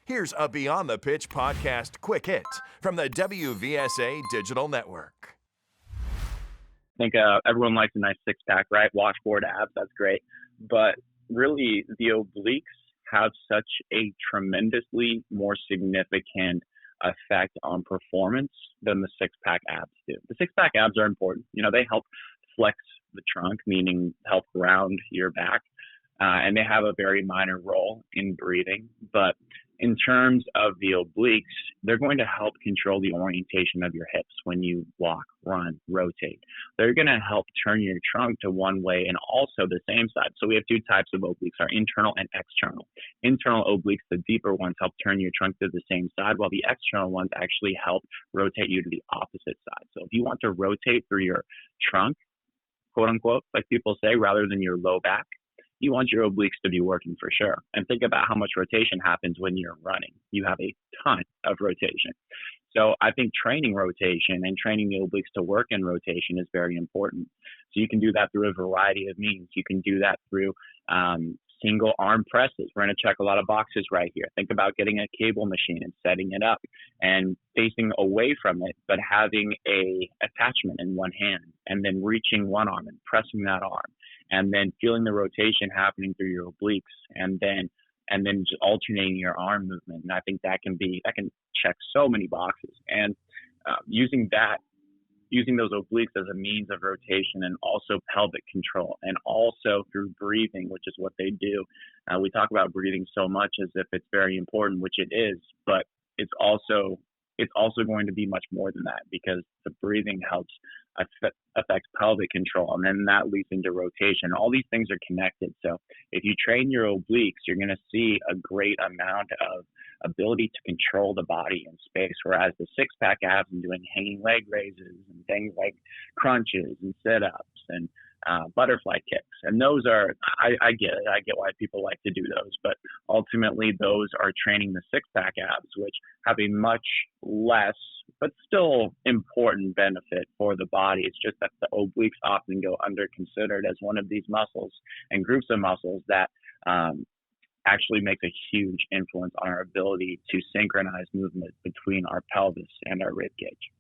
Here's a Beyond the Pitch podcast quick hit from the WVSA Digital Network. I think everyone likes a nice six-pack, right? Washboard abs, that's great. But really, the obliques have such a tremendously more significant effect on performance than the six-pack abs do. The six-pack abs are important. You know, they help flex the trunk, meaning help round your back, and they have a very minor role in breathing. But in terms of the obliques, they're going to help control the orientation of your hips when you walk, run, rotate. They're going to help turn your trunk to one way and also the same side. So we have two types of obliques, our internal and external. Internal obliques, the deeper ones, help turn your trunk to the same side, while the external ones actually help rotate you to the opposite side. So if you want to rotate through your trunk, quote unquote, like people say, rather than your low back, you want your obliques to be working for sure. And think about how much rotation happens when you're running. You have a ton of rotation. So I think training rotation and training the obliques to work in rotation is very important. So you can do that through a variety of means. You can do that through single arm presses. We're going to check a lot of boxes right here. Think about getting a cable machine and setting it up and facing away from it, but having a attachment in one hand and then reaching one arm and pressing that arm and then feeling the rotation happening through your obliques and then just alternating your arm movement. And I think that can check so many boxes. And using those obliques as a means of rotation and also pelvic control and also through breathing, which is what they do. We talk about breathing so much as if it's very important, which it is, but it's also going to be much more than that, because the breathing helps affect pelvic control, and then that leads into rotation. All these things are connected. So if you train your obliques, you're going to see a great amount of ability to control the body in space, whereas the six-pack abs and doing hanging leg raises and things like crunches and sit-ups and butterfly kicks. And those are, I get it. I get why people like to do those, but ultimately those are training the six-pack abs, which have a much less, but still important benefit for the body. It's just that the obliques often go under considered as one of these muscles and groups of muscles that actually make a huge influence on our ability to synchronize movement between our pelvis and our rib cage.